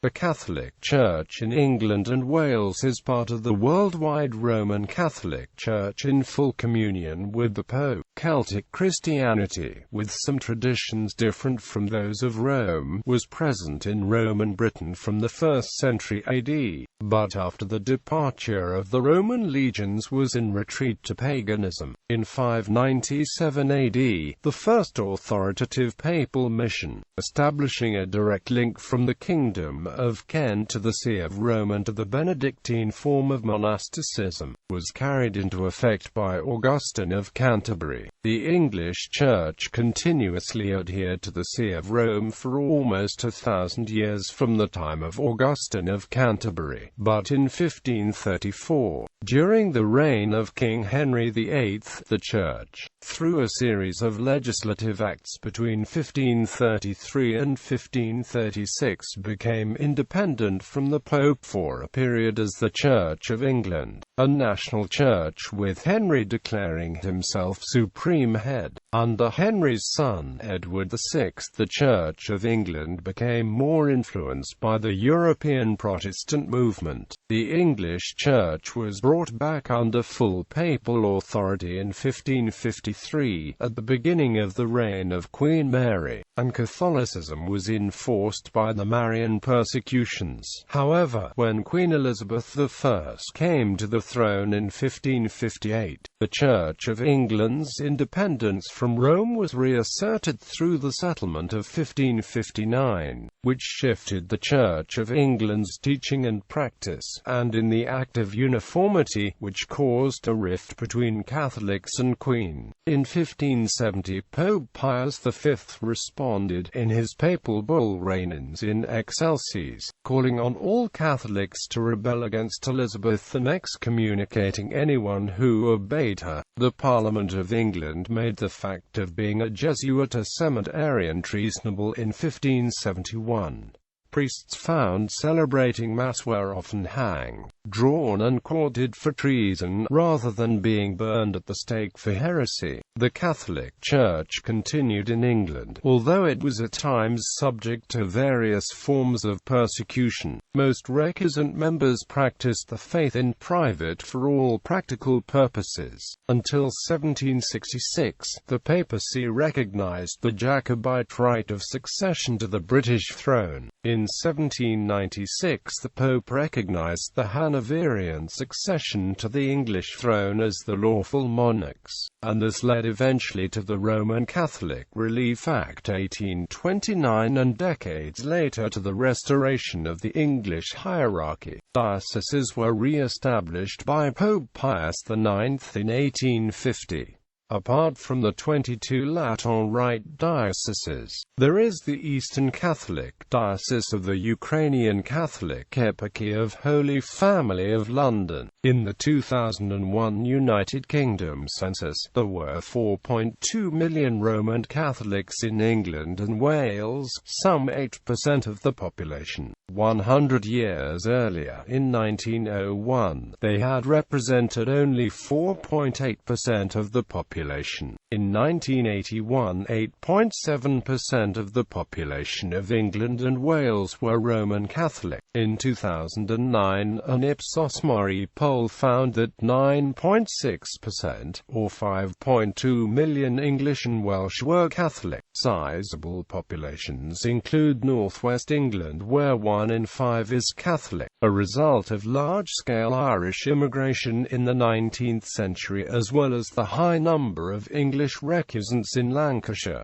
The Catholic Church in England and Wales is part of the worldwide Roman Catholic Church in full communion with the Pope.Celtic Christianity, with some traditions different from those of Rome, was present in Roman Britain from the 1st century AD, but after the departure of the Roman legions was in retreat to paganism. In 597 AD, the first authoritative papal mission, establishing a direct link from the Kingdom of Kent to the See of Rome and to the Benedictine form of monasticism, was carried into effect by Augustine of Canterbury. The English Church continuously adhered to the See of Rome for almost 1,000 years from the time of Augustine of Canterbury, but in 1534, during the reign of King Henry VIII, the Church, through a series of legislative acts between 1533 and 1536, became independent from the Pope for a period as the Church of England, a national church with Henry declaring himself supreme head. Under Henry's son Edward VI, the Church of England became more influenced by the European Protestant movement. The English Church was brought back under full papal authority in 1553, at the beginning of the reign of Queen Mary, and Catholicism was enforced by the Marian persecutions. However, when Queen Elizabeth I came to the throne in 1558, the Church of England's independence from Rome was reasserted through the settlement of 1559, which shifted the Church of England's teaching and practice, and in the Act of Uniformity, which caused a rift between Catholics and Queen. In 1570, Pope Pius V responded in his papal bull Regnans in Excelsis, calling on all Catholics to rebel against Elizabeth and excommunicating anyone who obeyed her. The Parliament of England made the fact of being a Jesuit a seminarian treasonable in 1571. Priests found celebrating Mass were often hanged, drawn and quartered for treason, rather than being burned at the stake for heresy. The Catholic Church continued in England, although it was at times subject to various forms of persecution. Most recusant members practiced the faith in private for all practical purposes. Until 1766, the papacy recognized the Jacobite right of succession to the British throne. In 1796, the Pope recognized the Hanoverian succession to the English throne as the lawful monarchs, and this led eventually to the Roman Catholic Relief Act 1829 and decades later to the restoration of the English hierarchy. Dioceses were re-established by Pope Pius IX in 1850. Apart from the 22 Latin Rite dioceses, there is the Eastern Catholic Diocese of the Ukrainian Catholic Eparchy of Holy Family of London. In the 2001 United Kingdom census, there were 4.2 million Roman Catholics in England and Wales, some 8% of the population. 100 years earlier, in 1901, they had represented only 4.8% of the population. In 1981, 8.7% of the population of England and Wales were Roman Catholic. In 2009, an Ipsos Mori poll found that 9.6%, or 5.2 million English and Welsh, were Catholic. Sizable populations include northwest England, where 1 in 5 is Catholic, a result of large-scale Irish immigration in the 19th century as well as the high number of English recusants in Lancashire.